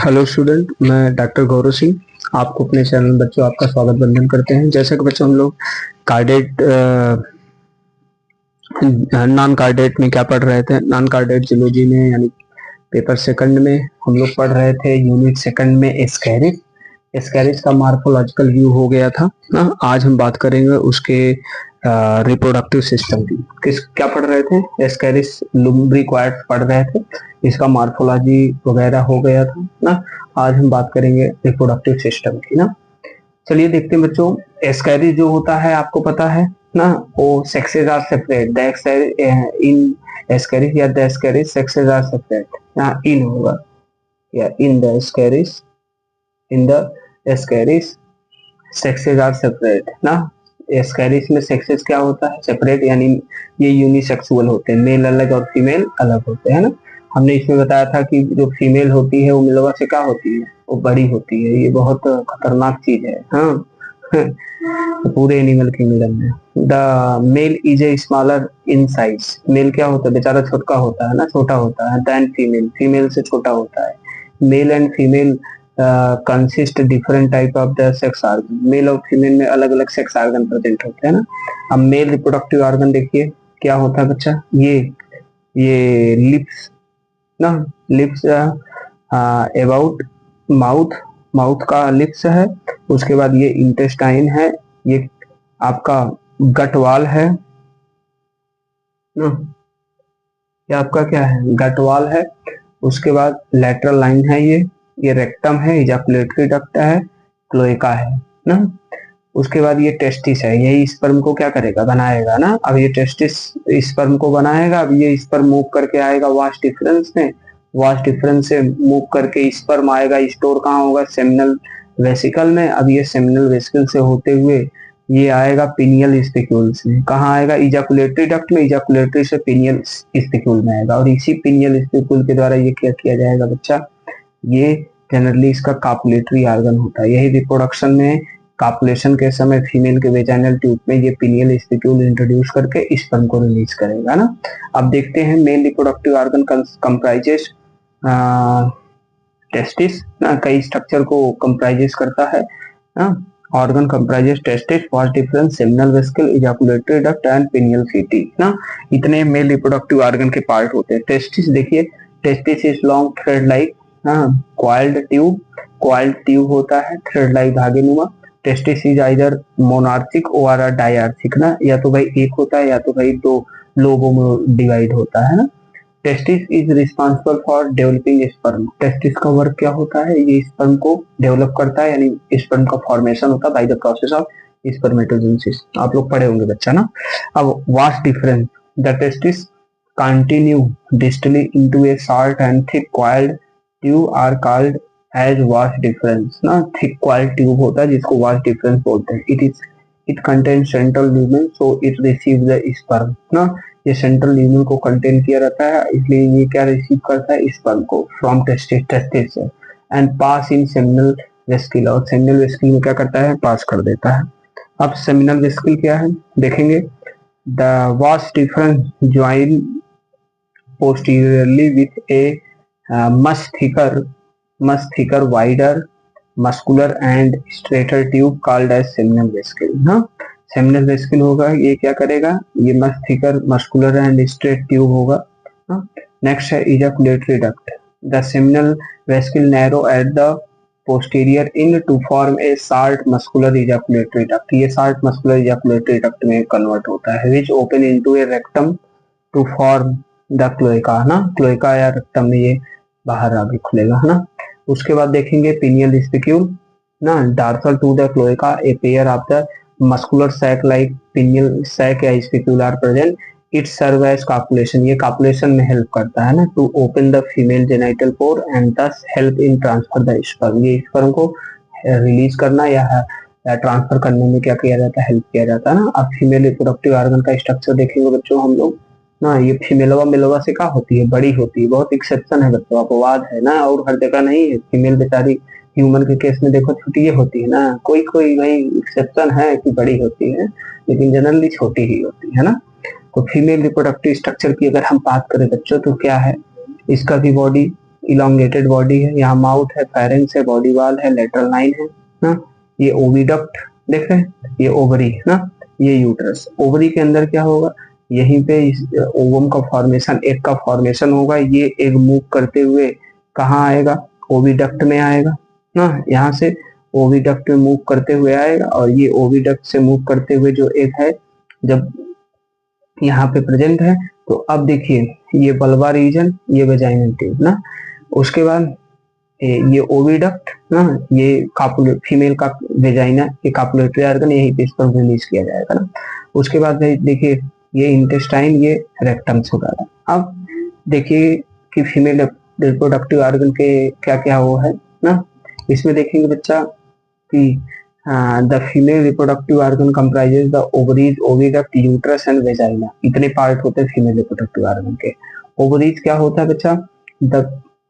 Hello student, मैं doctor Gaurav Singh आपको अपने चैनल बच्चों आपका स्वागत वंदन करते हैं। जैसा कि बच्चों हम लोग कार्डेट नॉन कार्डेट में क्या पढ़ रहे थे, नॉन कार्डेट जूलॉजी में यानी पेपर सेकंड में हम लोग पढ़ रहे थे यूनिट सेकंड में एस्केरिस। एस्केरिस का मार्फोलॉजिकल व्यू हो गया था ना। आज हम बात करेंगे उसके रिप्रोडक्टिव सिस्टम की। क्या पढ़ रहे थे? एस्केरिस लुम्ब्रिक्वाइड्स पढ़ रहे थे, इसका मार्फोलॉजी वगैरह हो गया था ना। आज हम बात करेंगे रिप्रोडक्टिव सिस्टम की ना। चलिए देखते हैं बच्चों, एस्केरिस जो होता है आपको पता है ना, वो sexes are separate in Ascaris या the Ascaris sexes are separate. यहाँ इन होगा या in the Ascaris, in the Ascaris sexes are separate ना। एस्केरिस में सेक्सेस क्या होता है? सेपरेट, यानी ये यूनिसेक्सुअल होते हैं, मेल अलग और फीमेल अलग होते हैं ना। हमने इसमें बताया था कि जो फीमेल होती है वो मिलवा से क्या होती है? वो बड़ी होती है। ये बहुत खतरनाक चीज है हाँ। पूरे एनिमल किंगडम में the male is a smaller in size. Male क्या होता है? बेचारा छोटा होता है ना, छोटा होता है देन फीमेल, फीमेल से छोटा होता है। Male and female consist different type of the sex organ. Male और फीमेल में अलग अलग सेक्स ऑर्गन प्रेजेंट होते हैं ना। अब मेल रिप्रोडक्टिव ऑर्गन देखिए क्या होता है बच्चा, ये लिप्स ना, लिप्स अबाउट माउथ, माउथ का लिप्स है। उसके बाद ये इंटेस्टाइन है, ये आपका गट वाल है ना, ये आपका क्या है? गट वाल है। उसके बाद लेटरल लाइन है, ये रेक्टम है, इजाकुलेटरी डक्ट है, क्लोएका है ना। उसके बाद ये टेस्टिस है, यही स्पर्म को क्या करेगा? बनाएगा ना। अब ये टेस्टिस स्पर्म को बनाएगा। अब ये स्पर्म मूव करके आएगा वास्ट डिफरेंस में, वास्ट डिफरेंस से मूव करके स्पर्म आएगा, स्टोर कहाँ होगा? सेमिनल वेसिकल में। अब ये सेमिनल वेसिकल से होते हुए ये आएगा पिनियल स्पिक्यूल्स में। कहाँ आएगा? इजाकुलेटरी डक्ट में, इजाकुलेटरी से पिनियल स्पिक्यूल में आएगा। और इसी पिनियल स्पिक्यूल के द्वारा ये क्या किया जाएगा बच्चा? ये जनरली इसका कापुलेटरी ऑर्गन होता है। यही रिप्रोडक्शन में कापुलेशन के समय फीमेल के वेजाइनल ट्यूब में ये पिनियल स्पिक्यूल इंट्रोड्यूस करके स्पर्म को रिलीज करेगा ना। अब देखते हैं male reproductive organ comprises testis ना, कई स्ट्रक्चर को कंप्राइजेस करता है ना। Organ comprises testis, vas deferens, seminal vesicle, ejaculatory duct and penial फीटी ना। इतने मेल रिप्रोडक्टिव ऑर्गन के पार्ट होते हैं। टेस्टिस देखिए, testis is long thread like coiled tube होता है, थ्रेड लाइक धागे नुमा। टेस्टिस इज आइदर मोनार्चिक और डायआर्चिक ना, या तो भाई एक होता है या तो भाई दो लोबों में डिवाइड होता है ना। Testis is responsible for developing sperm. Testis का वर्क क्या होता है? ये स्पर्म को डेवलप करता है, यानी स्पर्म का फॉर्मेशन होता है by the process of spermatogenesis. आप लोग पढ़े होंगे बच्चा ना। अब vast difference, the testis continue distally into a short and thick coiled tube are called as vas deferens ना। thick coiled tube होता है जिसको vas deferens बोलते हैं। it contains central lumen so it receives the sperm ना। ये central lumen को contain किया रहता है, इसलिए ये क्या रिसीव करता है? स्पर्म को फ्रॉम टेस्टिस से and pass in seminal vesicle, और सेमिनल वेसिकल में क्या करता है? पास कर देता है। अब सेमिनल वेसिकल क्या है देखेंगे। The vas deferens join posteriorly with a much thicker, wider, muscular and straighter tube called as seminal vesicle हाँ। सेमिनल वेसिकल होगा, ये क्या करेगा? ये much thicker, muscular and straight tube होगा हाँ। नेक्स्ट है ejaculatory duct, the seminal vesicle narrow at the posterior end to form a short muscular ejaculatory duct. ये शार्ट मस्कुलर इजाकुलेटरी डक्ट में कन्वर्ट होता है, which open into a rectum to form the cloaca ना। Cloaca या rectum में ये बाहर आगे खुलेगा है ना। उसके बाद देखेंगे पिनियल स्पिक्यूल ना, dorsal to the cloaca a pair of the muscular sac like penial sac या spicule are present. It serve as copulation, ये कापुलेशन में हेल्प करता है ना। To open the female genital pore and this help in transfer the sperm. ये sperm को release करना या ट्रांसफर करने में क्या किया जाता है? हेल्प किया जाता है ना। अब फीमेल रिप्रोडक्टिव ऑर्गन का स्ट्रक्चर देखेंगे बच्चों हम लोग ना। ये फीमेलवा मेलवा से क्या होती है? बड़ी होती है। बहुत एक्सेप्शन है बच्चों, अपवाद है ना, और हर जगह नहीं है। फीमेल बेचारी ह्यूमन के केस में देखो छोटी ये होती है ना, कोई कोई भाई एक्सेप्शन है कि बड़ी होती है, लेकिन जनरली छोटी ही होती है ना। तो फीमेल रिप्रोडक्टिव स्ट्रक्चर की अगर हम बात करें बच्चों तो क्या है? इसका भी बॉडी इलोंगेटेड बॉडी है, यहाँ माउथ है, फेरेंक्स है, बॉडी वाल है, लेटरल लाइन है ना, ये ओविडक्ट देख रहे हैं, ये ओवरी है ना, ये यूट्रस। ओवरी के अंदर क्या होगा, यहीं पे ओवम का फॉर्मेशन, एग का फॉर्मेशन होगा। ये एग मूव करते हुए कहाँ आएगा, ओविडक्ट में आएगा ना, यहाँ से ओविडक्ट में मूव करते हुए आएगा, और ये ओविडक्ट से मूव करते हुए जो एग है जब यहाँ पे प्रेजेंट है, तो अब देखिए ये वल्वा रीजन, ये वेजाइनल ट्यूब ना, उसके बाद ये ओविडक्ट ना, ये फीमेल का वेजाइना, ये कापुलेटरी ऑर्गन, यहीं पे स्पर्म रिलीज किया जाएगा ना। उसके बाद देखिए ये इंटेस्टाइन, ये रेक्टम से होगा। अब देखिए कि फीमेल रिप्रोडक्टिव ऑर्गन के क्या क्या वो है ना, इसमें देखेंगे बच्चा कि the female reproductive organ comprises the ovaries, oviduct, uterus and vagina. इतने पार्ट होते हैं फीमेल रिप्रोडक्टिव ऑर्गन के। ओवरीज क्या होता है बच्चा, the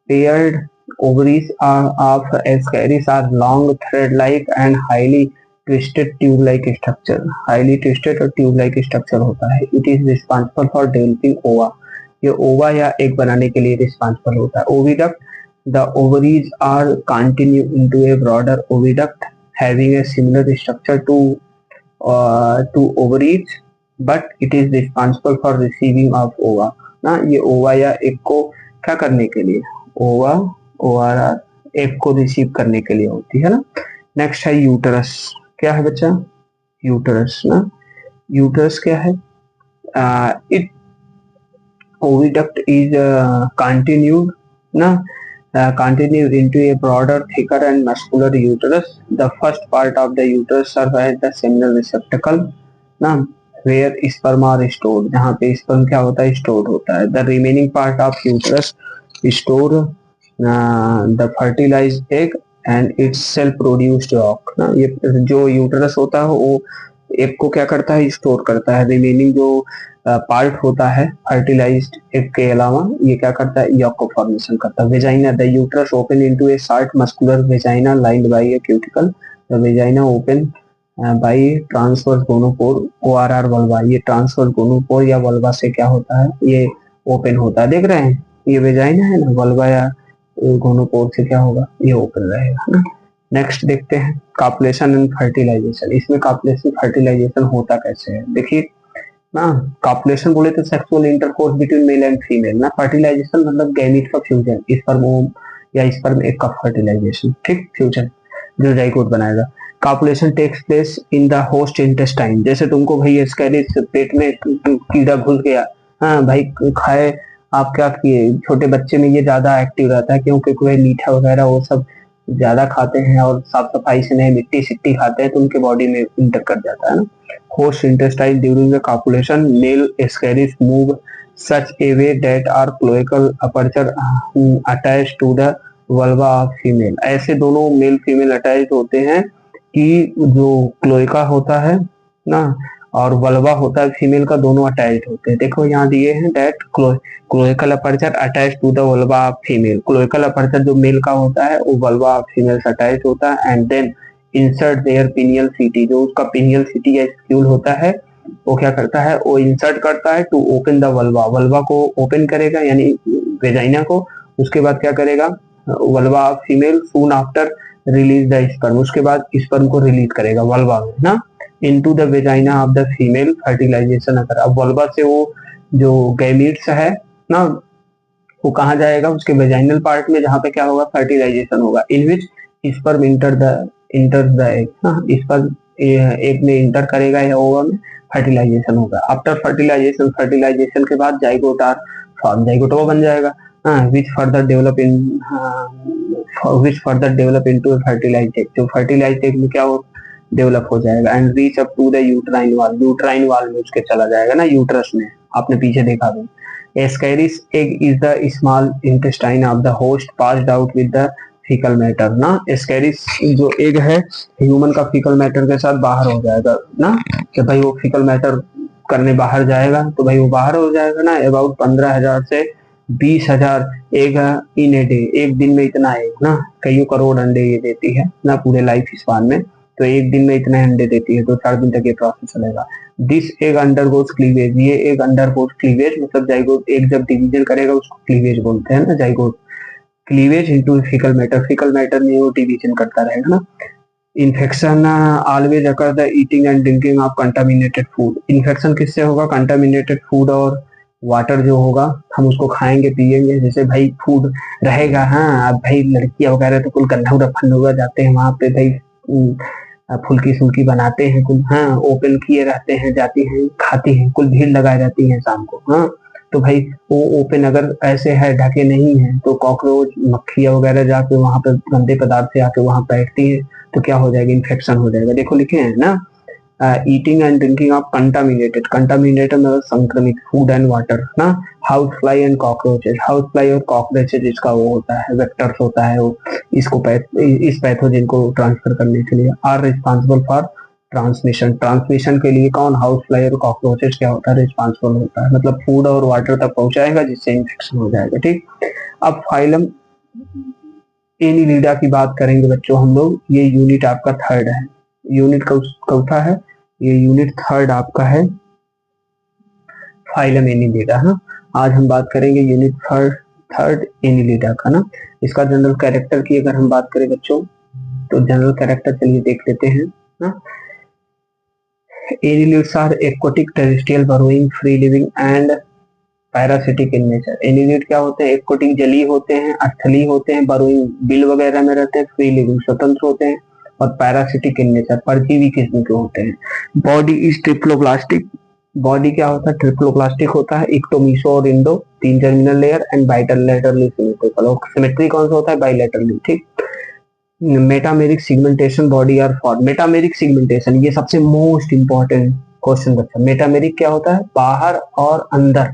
paired ovaries of ascaris are long thread-like and highly twisted tube-like structure. Highly twisted और tube-like structure होता है. It is responsible for developing ova. ये ova या egg बनाने के लिए responsible होता है. Oviduct, the ovaries are continue into a broader oviduct having a similar structure to ovaries, but it is responsible for receiving of ova. ना ये ova या egg को क्या करने के लिए, ova ORR एग को रिसीव करने के लिए होती है ना। नेक्स्ट है यूटरस। क्या है बच्चा, यूटरस ना, यूटरस क्या है, इट ओविडक्ट इज कंटिन्यूड ना, continued into a broader, thicker and muscular uterus. The first part of the uterus serves as the seminal receptacle ना, where sperm are stored, जहाँ पे sperm क्या होता है, stored होता है. The remaining part of uterus store the fertilized egg and its self produced yolk ना। ये जो यूटरस होता है वो एग को क्या करता है, स्टोर करता है। रिमेनिंग जो पार्ट होता है फर्टिलाइज्ड एग के अलावा ये क्या करता है, यॉक को फॉर्मेशन करता है। Vagina, the uterus open into A short muscular vagina lined by A cuticle. The vagina open by transverse gonopore ORR vulva. ये ट्रांसवर्स गोनोपोर या वल्वा से क्या होता है, ये ओपन होता है। देख रहे हैं ये वेजाइना है ना, वल्वा या गोनोपोर से क्या होगा, ये ओपन रहेगा ना। नेक्स्ट देखते हैं कॉपुलेशन एंड फर्टिलाइजेशन। इसमें कॉपुलेशन फर्टिलाइजेशन होता कैसे है, देखिए ना। कॉपुलेशन बोले तो sexual intercourse between male and female ना। फर्टिलाइजेशन मतलब गैमीट का फ्यूजन, स्पर्म या स्पर्म एग का फर्टिलाइजेशन, ठीक, फ्यूजन जो जाइगोट बनाएगा। Copulation takes place in the host intestine. जैसे तुमको भाई एस्कैरिस पेट में कीड़ा घुस गया, हाँ भाई खाए आप, क्या किए, छोटे बच्चे में ये ज्यादा एक्टिव रहता है क्योंकि कोई मीठा वगैरह वो सब ज्यादा खाते हैं और साफ सफाई से नहीं, मिट्टी सिट्टी खाते हैं तो उनके बॉडी में इंटर कर जाता है ना। Host intestine during the copulation male Ascaris move such a way that are cloacal aperture attach to the vulva of female. ऐसे दोनों मेल फीमेल अटैच होते हैं कि जो क्लोएका होता है ना और वल्वा होता है फीमेल का, दोनों अटैच होते हैं। देखो यहाँ दिए हैं that cloacal aperture attach to the vulva of female. Cloacal aperture जो मेल का होता है वो वल्वा ऑफ फीमेल से अटैच होता है। And then insert their penial setae, जो उसका पिनियल सिटी या स्क्यूल होता है वो क्या करता है, वो इंसर्ट करता है to open the vulva. Vulva को ओपन करेगा यानी वेजाइना को। उसके बाद क्या करेगा, vulva of female soon after release the sperm, उसके बाद स्पर्म को रिलीज करेगा वल्वा में ना into the vagina of the female. Fertilisation अगर अब वल्वा से वो जो गैमीट्स है ना वो कहाँ जाएगा, उसके वेजाइनल पार्ट में, जहाँ पे क्या होगा, फर्टिलाइजेशन होगा। इन विच स्पर्म इंटर द एग ना, स्पर्म एग में इंटर करेगा या ओवा में, फर्टिलाइजेशन होगा। आफ्टर फर्टिलाइजेशन के बाद जाइगोट आर फॉर्म, जाइगोट वो बन जाएगा which further develop into fertilized egg, जो fertilized egg में क्या हो, डेवलप हो जाएगा। And reach up to the uterine wall, uterine wall में उसके चला जाएगा ना, यूट्रस में, आपने पीछे देखा भी। Ascaris egg is the small intestine of the host passed out with the faecal matter ना। एस्कैरिस जो एग है ह्यूमन का फीकल मैटर के साथ बाहर हो जाएगा ना, कि भाई वो फीकल मैटर करने बाहर जाएगा तो भाई वो बाहर हो जाएगा ना। अबाउट 15,000 से 20,000 एग इन ए डे, एक दिन में इतना एग ना, कई करोड़ अंडे ये देती है ना पूरे लाइफ स्पान में, तो एक दिन में इतने अंडे देती है, तो 4 दिन तक ये प्रोसेस चलेगा। दिस एग अंडरगोज क्लीवेज, ये एग अंडरगोज क्लीवेज मतलब जाइगोट एग जब डिवीजन करेगा उसको क्लीवेज बोलते हैं ना, zygote cleavage into faecal matter में वो डिवीजन करता रहेगा ना। Infection always occur the eating and drinking of contaminated food. Infection किससे होगा? कंटामिनेटेड फूड और वाटर जो होगा हम उसको खाएंगे पिएंगे। जैसे भाई फूड रहेगा, हाँ अब भाई लड़कियां वगैरह तो कुल गंदा उड़ा फंडुआ जाते हैं वहां पे भाई, फुल्की सुल्की बनाते हैं कुल, हाँ ओपन किए रहते हैं, जाती हैं खाती हैं, कुल भीड़ लगा जाती है शाम को, हाँ तो भाई वो ओपन अगर ऐसे है ढके नहीं है तो कॉकरोच मक्खियां वगैरह जाके वहां पे गंदे पदार्थ से आके वहां बैठती है तो क्या हो जाएगा? इन्फेक्शन हो जाएगा। देखो लिखे हैं ना, eating and drinking of contaminated मतलब संक्रमित फूड एंड वाटर ना। House fly and cockroaches, house fly और कॉकरोचेज इसका वो होता है वेक्टर्स होता है वो, इसको इस पैथोजन को ट्रांसफर करने के लिए are responsible for transmission. Transmission के लिए कौन? हाउस फ्लाई और कॉकरोचेज क्या होता है? रिस्पॉन्सिबल होता है, मतलब फूड और वाटर तक पहुंचाएगा जिससे इन्फेक्शन हो जाएगा। ठीक, अब फाइलम एनिलिडा की बात करेंगे बच्चों हम लोग। ये यूनिट आपका थर्ड है, यूनिट कौथा है? ये यूनिट थर्ड आपका है फाइलम एनिलिडा। हाँ, आज हम बात करेंगे यूनिट थर्ड एनिलिडा का ना। इसका जनरल कैरेक्टर की अगर हम बात करें बच्चों तो जनरल कैरेक्टर चलिए देख लेते हैं ना। Annelids are aquatic terrestrial burrowing free living and parasitic in nature. Annelid क्या होते हैं? एक्वाटिक जलीय होते हैं, स्थलीय होते हैं, बरोइंग बिल वगैरह में रहते हैं, फ्री लिविंग स्वतंत्र होते हैं और पैरासिटिक इन नेचर परजीवी किस्म के होते हैं। Body is ट्रिप्लोप्लास्टिक। बॉडी क्या होता है? ट्रिप्लोप्लास्टिक होता है। इक्टोमीसो और endo 3 terminal layer and bilaterally symmetrical. और सिमेट्री कौन सा होता है? बाइलेटरली। ठीक, metameric segmentation body are form. Metameric segmentation ये सबसे मोस्ट इंपॉर्टेंट क्वेश्चन बच्चा। मेटामेरिक क्या होता है? बाहर और अंदर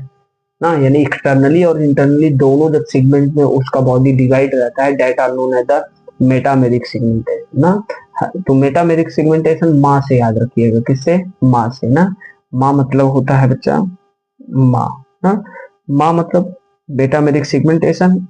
ना, यानी एक्सटर्नली और इंटरनली दोनों जब सेगमेंट में उसका बॉडी डिवाइड रहता है, that are known as the metameric segmentation ना। तो मेटामेरिक सेगमेंटेशन माँ से याद रखिएगा, किससे? माँ से ना। माँ मतलब होता है बच्चा माँ ना, माँ मतलब metameric segmentation.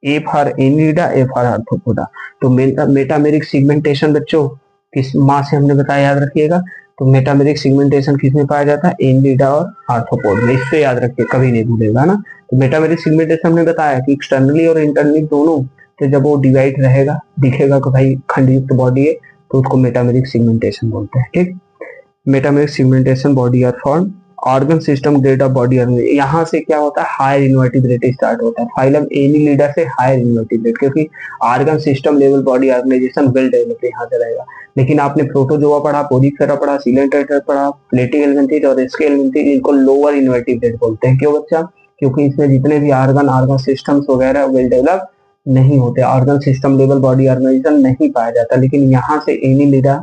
A for Annelida, A for arthropoda. तो मेटामेरिक सेगमेंटेशन बच्चों किस माँ से हमने बताया, याद रखिएगा। तो मेटामेरिक सेगमेंटेशन किस में पाया जाता है? एनिलिडा और आर्थ्रोपोड में। इससे याद रखिए, कभी नहीं भूलेगा ना। तो मेटामेरिक सेगमेंटेशन हमने बताया कि एक्सटर्नली और इंटरनली दोनों, तो जब वो डिवाइड रहेगा दिखेगा कि भाई खंडयुक्त बॉडी है तो उसको मेटामेरिक सेगमेंटेशन बोलते हैं। ठीक, metameric segmentation body are form. Organ system grade of body organ, यहाँ से क्या होता है? हायर इन्वर्टिब्रेट स्टार्ट होता है। फाइलम एनिलिडा से हायर इन्वर्टिब्रेट, क्योंकि organ system level body organisation well develop यहाँ से रहेगा। लेकिन आपने प्रोटोजोआ पढ़ा, पोडिफेरा पढ़ा, सिलेंट्रेटर पढ़ा, प्लेटिक एलिमेंथिस और स्केल एलिमेंथिस, इनको लोअर इन्वर्टिब्रेट बोलते हैं। क्यों बच्चा? क्योंकि इसमें जितने भी ऑर्गन सिस्टम्स वगैरह वेल डेवलप नहीं होते, organ system level body organisation नहीं पाया जाता। लेकिन यहाँ से एनिलिडा,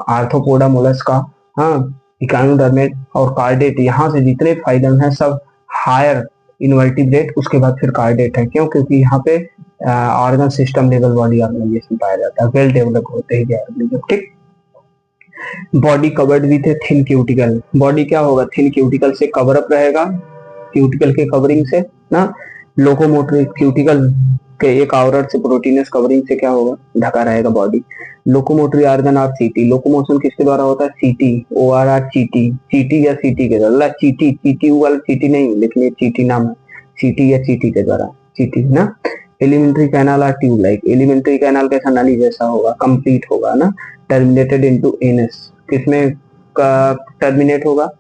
आर्थ्रोपोडा, मोलस्का, हाँ इकानोडर्मेट और कार्डेट, यहाँ से जितने फाइलम हैं सब हायर इन्वर्टिब्रेट, उसके बाद फिर कार्डेट है। क्यों? क्योंकि यहाँ पे organ system level body organisation पाया जाता है, वेल डेवलप होते ही ऑर्गेनिज्म। ठीक, body covered with thin cuticle. Body क्या होगा? थिन क्यूटिकल से कवर अप रहेगा, क्यूटिकल के कवरिंग से ना। लोकोमोटरी क्यूटिकल के एक आवरण से, प्रोटीनस कवरिंग से क्या होगा? ढका रहेगा बॉडी। लोकोमोटरी ऑर्गन और सीटी, लोकोमोशन किसके द्वारा होता है? सीटी, ओ आर आर चीटी, चीटी या सीटी के द्वारा। चीटी, चीटी वाला चीटी नहीं, लेकिन ये चीटी नाम है, सीटी या चीटी के द्वारा, चीटी ना। Alimentary canal are tube like, alimentary canal कैसा? नली जैसा होगा, कंप्लीट होगा ना। टर्मिनेटेड इनटू एनस, किसमें टर्मिनेट होगा?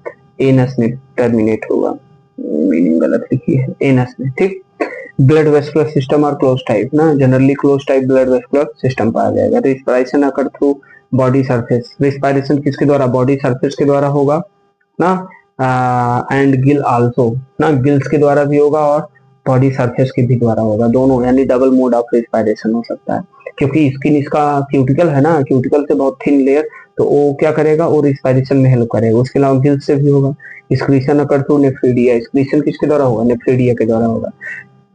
एनस में टर्मिनेट होगा, मीनिंग गलत लिखी है, एनस में। ठीक, ब्लड वेस्कुलर सिस्टम और क्लोज टाइप ना, generally close type blood vascular system पाया जाएगा। Respiration occur through body surface, respiration किसके द्वारा? बॉडी सरफेस के द्वारा होगा ना। एंड गिल आल्सो ना, गिल्स के द्वारा भी होगा और बॉडी सरफेस के भी द्वारा होगा, दोनों, यानी डबल मोड ऑफ रिस्पायरेशन हो सकता है। क्योंकि स्किन इसका क्यूटिकल है ना, क्यूटिकल से बहुत थिन लेयर, तो वो क्या करेगा? वो रिस्पायरेशन में हेल्प करेगा। उसके अलावा गिल्स से भी होगा। एक्सक्रीशन अकर थ्रू नेफ्रीडिया, एक्सक्रीशन किसके द्वारा होगा? नेफ्रीडिया के द्वारा होगा।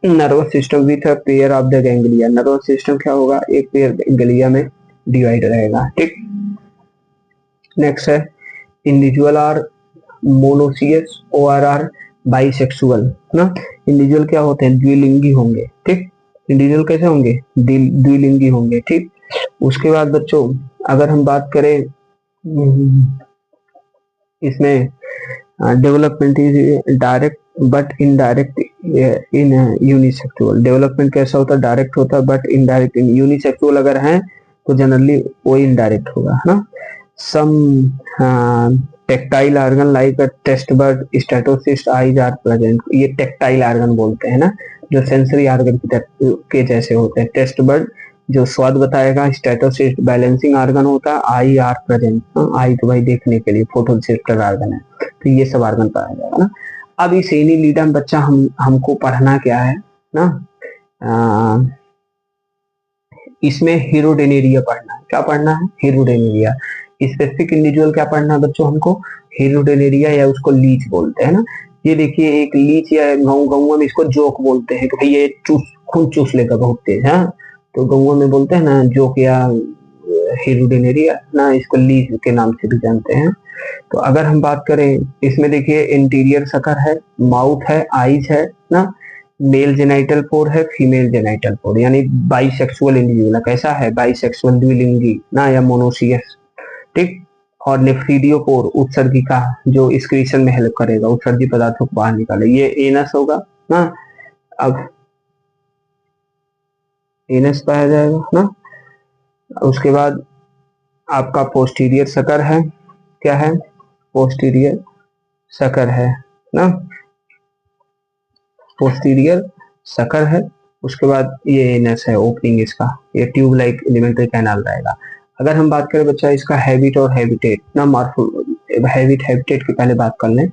Nervous system with a pair of the ganglia, nervous system क्या होगा? एक पेयर गैंग्लिया में डिवाइड रहेगा। ठीक, नेक्स्ट है individual are monoecious, or bisexual ना। इंडिविजुअल क्या होते हैं? द्विलिंगी होंगे। ठीक, इंडिविजुअल कैसे होंगे? द्विलिंगी होंगे। ठीक, उसके बाद बच्चों अगर हम बात करें इसमें development is direct but indirect in unisexual. Development कैसा होता है, डायरेक्ट होता है, बट इनडायरेक्ट इन यूनिसेक्सुअल अगर है तो जनरली वो इनडायरेक्ट होगा, है ना। Some tactile organ like taste bud, statocyst, eyes are present. ये टेक्टाइल ऑर्गन बोलते हैं ना, जो सेंसरी ऑर्गन के जैसे होते हैं। टेस्ट बर्ड जो स्वाद बताएगा, स्टेटोसिस्ट बैलेंसिंग ऑर्गन होता है, आई आर प्रेजेंट, आई तो भाई देखने के लिए, फोटो रिसेप्टर ऑर्गन है, तो ये सब ऑर्गन पाया जाएगा ना। अब इस एनीलिडा में बच्चा हमको पढ़ना क्या है ना, इसमें हीरोडेनेरिया पढ़ना है। क्या पढ़ना है, हीरोडेनेरिया। स्पेसिफिक इंडिविजुअल क्या पढ़ना है बच्चों हमको, हीरोडेनेरिया, या उसको लीच बोलते हैं ना। ये देखिए एक लीच, या गाँव में इसको जोक बोलते हैं कि भाई ये खून चूस लेगा बहुत तेज, हाँ, तो गाँव में बोलते हैं ना जोक या हीरोडेनेरिया ना, इसको लीच के नाम से भी जानते हैं। तो अगर हम बात करें इसमें देखिए इंटीरियर सकर है, माउथ है, आईज है ना, मेल जेनाइटल पोर है, फीमेल जेनाइटल पोर, यानी बाइसेक्सुअल इंडिविजुअल। कैसा है, बाइसेक्सुअल, द्विलिंगी ना, या मोनोसियस, ठीक। और नेफ्रीडियोपोर उत्सर्गिका, जो एक्सक्रीशन में हेल्प करेगा, उत्सर्गी पदार्थों को बाहर निकाले, ये एनस होगा ना। अब एनस पाया जाएगा ना। उसके बाद आपका पोस्टीरियर सकर है, क्या है, पोस्टीरियर सकर है ना, पोस्टीरियर सकर है। उसके बाद ये एनस है, ओपनिंग इसका, ये ट्यूब लाइक एलिमेंट्री कैनाल रहेगा। अगर हम बात करें बच्चा इसका हैबिट और हैबिटेट ना, हैबिटेट की पहले बात कर लें।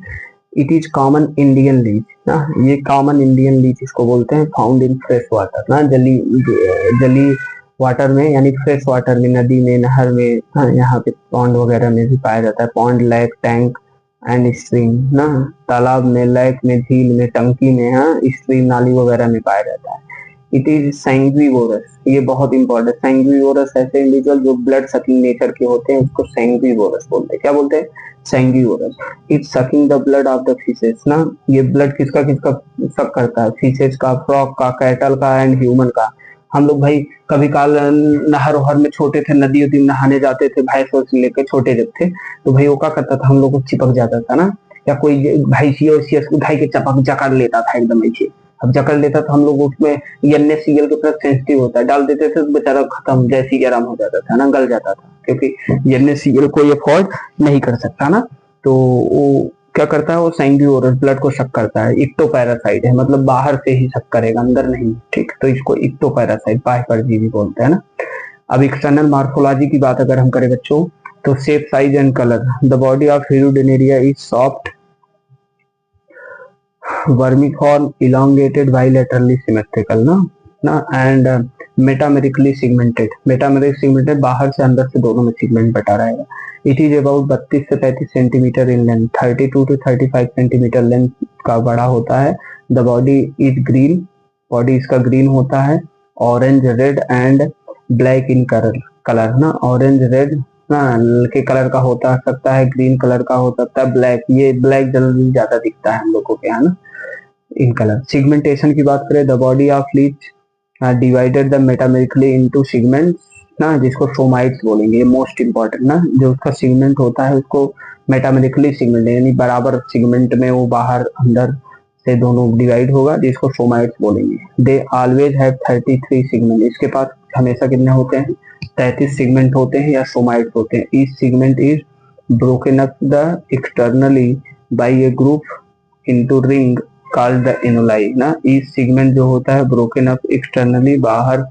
It is common Indian leech ना, ये कॉमन इंडियन लीच इसको बोलते हैं, फाउंड इन फ्रेश वाटर ना, जली वाटर में, यानी फ्रेश वाटर में, नदी में, नहर में, हाँ, यहाँ पे पॉन्ड वगैरह में भी पाया जाता है। Pond, lake, tank and stream ना, तालाब में, लेक में, झील में, टंकी में, हाँ, स्ट्रीम, नाली वगैरह में पाया जाता है। इट इज सैंग्विवोरस, ये बहुत इंपॉर्टेंट। सैंग्विवोरस ऐसे इंडिविजुअल जो ब्लड सकिंग नेचर के होते हैं उसको सैंग्विवोरस बोलते हैं। क्या बोलते हैं, sanguivorous. It's sucking the blood of the fishes ना, ये ब्लड किसका किसका सक करता है, फिशेस का, फ्रॉग का, कैटल का एंड ह्यूमन का। हम लोग भाई कभी काल नहर वहर में छोटे थे, नदी उदी नहाने जाते थे, भैंस वैंस लेके छोटे जब थे, तो भाई वो क्या करता था, हम लोग को चिपक जाता था ना, या कोई भैंसिया उठाई के चपक जकड़ लेता था एकदम ऐसे। अब जकड़ लेता तो हम लोग उसमें NaCl के प्रति सेंसिटिव होता है, डाल देते थे तो बेचारा खत्म, जैसे ही आराम हो जाता था ना, गल जाता था, क्योंकि NaCl को ये अफोर्ड नहीं कर सकता ना। तो वो क्या करता है, वो सैंग्विवोरस, ब्लड को शक करता है। इक्टोपैरासाइट है, मतलब बाहर से ही शक करेगा, अंदर नहीं, ठीक। तो इसको इक्टोपैरासाइट, बाह्य परजीवी बोलते हैं ना। अब एक्सटर्नल मार्फोलॉजी की बात अगर हम करें बच्चों, तो shape, size and colour. The body of Hirudinaria is soft, vermiform, elongated, bilaterally symmetrical ना and metamerically segmented. Metameric segmented, बाहर से अंदर से दोनों में सिगमेंट बटा रहेगा। इट इज अबाउट 32 से 35 centimetre in length, 32 to 35 centimetre length का बड़ा होता है। The body is green, body इसका ग्रीन होता है। Orange, red and black in colour ना, ऑरेंज, रेड ना के कलर का होता सकता है, ग्रीन कलर का हो सकता है, ब्लैक, ये ब्लैक जल्दी ज्यादा दिखता है हम लोगों के यहाँ ना इन कलर। सिगमेंटेशन की बात करें, the body of leech divided the metamerically into segments ना, जिसको सोमाइट्स बोलेंगे, मोस्ट इंपॉर्टेंट ना, जो उसका सिगमेंट होता है उसको मेटामेरिकली सिगमेंट, यानी बराबर सिगमेंट में वो बाहर अंदर से दोनों डिवाइड होगा, जिसको सोमाइट्स बोलेंगे। दे ऑलवेज हैव 33 सिगमेंट, इसके पास हमेशा कितने होते हैं, 33 सिगमेंट होते हैं या सोमाइट्स होते हैं। Each segment is broken up the externally by a group into ring called the annuli ना। ईच सिगमेंट जो होता है ब्रोकन अप एक्सटर्नली, बाहर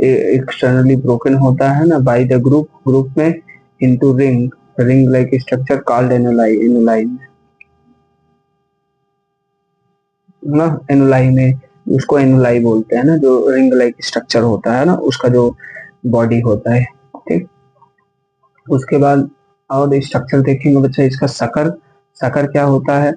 एक्सटर्नली ब्रोकन होता है ना, बाय द ग्रुप में, into ring like structure called annuli, annuli ना, एनुलाई में, उसको एनुलाई बोलते हैं ना, जो रिंग लाइक स्ट्रक्चर होता है ना, उसका जो बॉडी होता है, ठीक। उसके बाद और स्ट्रक्चर देखेंगे बच्चा, इसका सकर क्या होता है।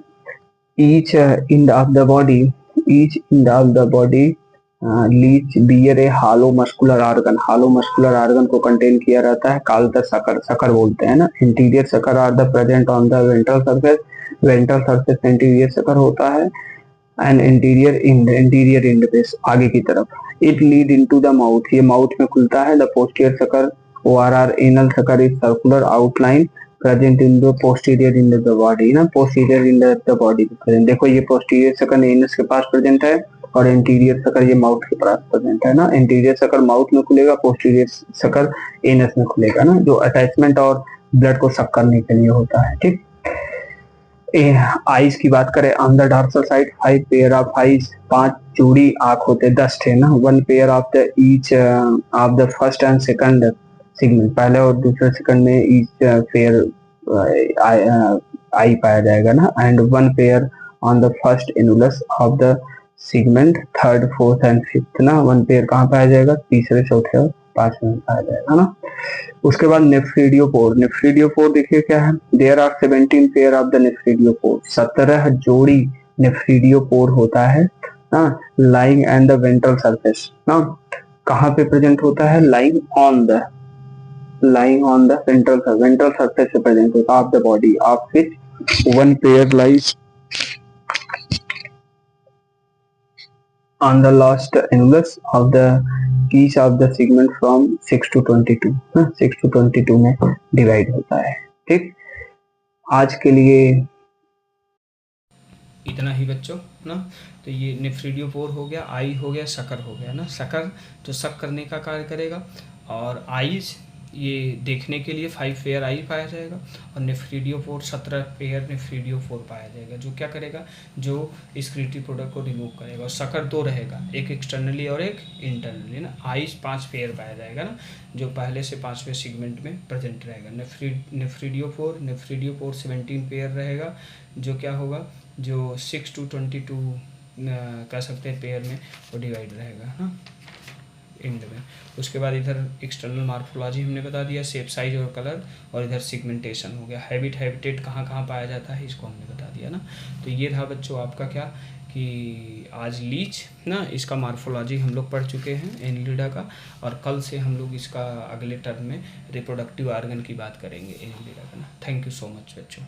Each end of the body, each end of the body leech bear a hollow muscular organ, hollow muscular organ को कंटेन किया रहता है, कॉल्ड द सकर बोलते हैं ना। Anterior sucker are the present on the ventral surface, ventral surface anterior sucker होता है। And anterior interface, आगे की तरफ। It lead into the mouth, ये माउथ में खुलता है। The posterior sucker ORR anal sucker is circular outline present in the posterior in the body ना, posterior in the body present. देखो ये पोस्टीरियर सकर एनस के पास प्रेजेंट है और इंटीरियर सकर ये माउथ के पास प्रेजेंट है ना। इंटीरियर सकर माउथ में खुलेगा, पोस्टीरियर सकर एनस में खुलेगा ना, जो अटैचमेंट और ब्लड को सक करने के लिए होता है। ठीक, आईज की बात करें, on the dorsal side 5 pair of eyes, 5 जोड़ी आंख होते हैं, 10 थे ना। 1 pair of the each of the first and second segment, पहले और दूसरे सेकंड में ईच पेयर आई पाया जाएगा ना। And 1 pair on the first annulus of the segment third fourth and fifth ना। 1 पेयर कहाँ पाया जाएगा? तीसरे चौथे और 5वें में पाया जाएगा ना। उसके बाद नेफ्रिडियोपोर, नेफ्रिडियोपोर देखिए क्या है, there are 17 pair of the nephridiopore, 17 जोड़ी नेफ्रिडियोपोर होता है ना। Lying and the ventral surface ना, कहाँ पे प्रेजेंट होता है? Lying on the ventral surface से प्रेजेंट होता है of the body, of which 1 pair lies on the last annulus of the each of the segment from 6 to 22 ना, 6 to 22 में डिवाइड होता है। ठीक, आज के लिए इतना ही बच्चों ना। तो ये नेफ्रिडियोपोर हो गया, आई हो गया, शकर हो गया ना। शकर जो शक करने का कार्य करेगा, और आईज ये देखने के लिए 5 पेयर आई पाया जाएगा, और नेफ्रिडियोपोर 17 पेयर नेफ्रिडियोपोर पाया जाएगा, जो क्या करेगा? जो स्क्रीटी प्रोडक्ट को रिमूव करेगा। और शकर 2 रहेगा, एक एक्सटर्नली और एक इंटरनली ना। आईज 5 पेयर पाया जाएगा ना, जो पहले से 5वें सेगमेंट में प्रेजेंट रहेगा। नेफ्रिडियोपोर 17 पेयर रहेगा, जो क्या होगा? जो 6 to 22 कह सकते हैं पेयर में वो डिवाइड रहेगा ना एंड में। उसके बाद इधर एक्सटर्नल मार्फोलॉजी हमने बता दिया, शेप, साइज और कलर, और इधर सिगमेंटेशन हो गया। हैबिटेट कहाँ कहाँ पाया जाता है इसको हमने बता दिया ना। तो ये था बच्चों आपका क्या कि आज लीच ना, इसका मार्फोलॉजी हम लोग पढ़ चुके हैं एनिलिडा का, और कल से हम लोग इसका अगले टर्म में रिप्रोडक्टिव आर्गन की बात करेंगे एनिलिडा का ना। थैंक यू सो मच बच्चों।